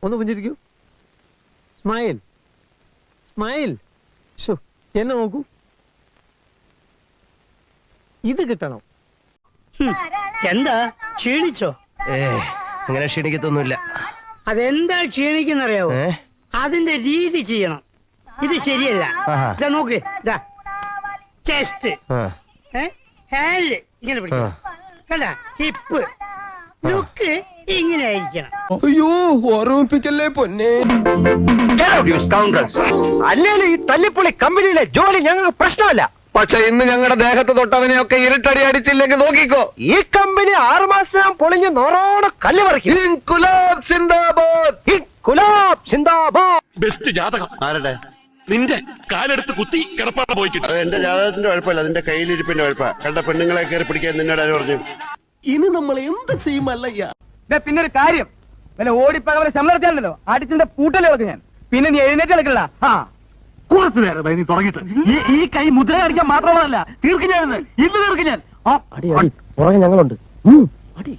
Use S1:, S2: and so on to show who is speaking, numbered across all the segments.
S1: ഒന്ന് പുഞ്ചിരിക്കൂ. Smile smile. എന്നെ നോക്കൂ. ഇത് കിട്ടണം.
S2: എന്താ ക്ഷീണിച്ചോ?
S3: അങ്ങനെ ക്ഷീണിക്കത്തൊന്നുമില്ല.
S2: അതെന്താ ക്ഷീണിക്കുന്നറിയാവോ? അതിന്റെ രീതി ചെയ്യണം. ഇത് ശരിയല്ല. ഇതാ നോക്ക്, ഇതാ ചെസ്റ്റ്, ഹാൻഡ് ഇങ്ങനെ പിടിക്കണം, കണ്ട ഹിപ്പ്, ലുക്ക് ഇങ്ങനെ ആയിരിക്കണം.
S4: അയ്യോ ഓർമ്മിപ്പിക്കല്ലേ പൊന്നെ.
S3: അല്ലേലും ഈ തല്ലിപ്പൊളി കമ്പനിയിലെ ജോലി ഞങ്ങൾക്ക് പ്രശ്നമല്ല. പക്ഷെ ഇന്ന് ഞങ്ങളുടെ ദേഹത്ത് തൊട്ടവനെയൊക്കെ ഇരുട്ടടി അടിച്ചില്ലെങ്കിൽ നോക്കിക്കോ, ഈ കമ്പനി 6 മാസം പൊളിഞ്ഞ് നോറോടെ കല്ല് പറിക്കും. ഇൻകുലാബ് സിന്ദാബാദ്, ഇൻകുലാബ് സിന്ദാബാദ്.
S5: ബെസ്റ്റ് ജാതകം
S6: ആരുടെ?
S5: നിന്റെ കാലെടുത്ത് കുത്തി കിടപ്പാട പോയി കിട്ടും.
S6: അത് എന്റെ ജാതകത്തിന്റെ കുഴപ്പമില്ല, അതിന്റെ കയ്യിലിരിപ്പിന്റെ കുഴപ്പ. കണ്ട പെണ്ണുങ്ങളെ കയറി പിടിക്കാൻ നിന്നോട് ആര് പറഞ്ഞു?
S4: ഇനി നമ്മൾ എന്ത് ചെയ്യുമല്ലയ്യ?
S7: പിന്നൊരു കാര്യം, വല്ല ഓടിപ്പകവരെ ശമ്പളത്തിയാണല്ലോ അടിച്ചിന്റെ പൂട്ടല് കളക്ക് ഞാൻ. പിന്നെ നീ എഴുന്നേറ്റ് കളിക്കണ്ട. കുറച്ചു നേരം നീ തുടങ്ങിയിട്ട് ഈ കൈ മുദ്ര അടിക്കാൻ മാത്രമല്ല, തീർക്കും ഞാൻ ഇന്ന് തീർക്കും ഞാൻ.
S1: അടി അടി, പുറകെ ഞങ്ങളുണ്ട്. അടി.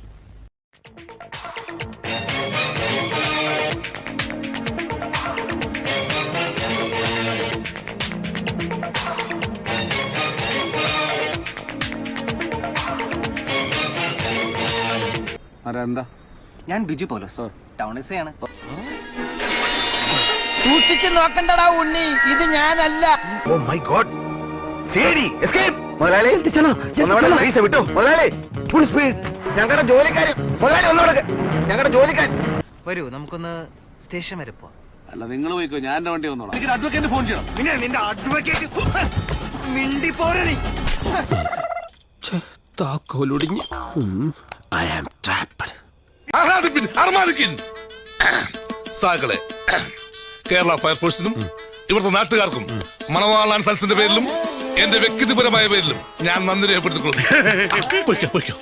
S4: എന്താ?
S8: ഞാൻ ബിജു പോലോസ്, ടൗൺ എസ് ആണ്.
S7: സൂക്ഷിച്ച് നോക്കണ്ടടാ ഉണ്ണി, ഇത് ഞാനല്ല.
S3: Oh my god. ശരി, എസ്കേപ്പ്. മുതലാളി പൈസ വിട്ടു. മുതലാളി ഫുൾ സ്പീഡ്. ഞങ്ങളുടെ ജോലിക്കാരൻ മുതലാളി ഒന്നോടൊക്കെ ഞങ്ങളുടെ ജോലിക്കാരൻ.
S8: വരൂ, നമുക്കൊന്ന് സ്റ്റേഷൻ വരെ പോവാം.
S4: അല്ല നിങ്ങൾ പോയിക്കോ, ഞാൻ എന്റെ വണ്ടി വന്നോളാം. എനിക്ക് അഡ്വക്കേറ്റ് ഫോൺ ചെയ്യണം.
S8: പിന്നെ നിന്റെ അഡ്വക്കേറ്റ് മിണ്ടി പോരെ നീ.
S4: താക്കോലൊടിഞ്ഞ്. I am trapped.
S5: സാകളെ കേരള ഫയർഫോഴ്സിനും ഇവിടുത്തെ നാട്ടുകാർക്കും മണവാളാൻ സൽസിന്റെ പേരിലും എന്റെ വ്യക്തിപരമായ പേരിലും ഞാൻ നന്ദി രേഖപ്പെടുത്തിക്കൊള്ളുന്നു.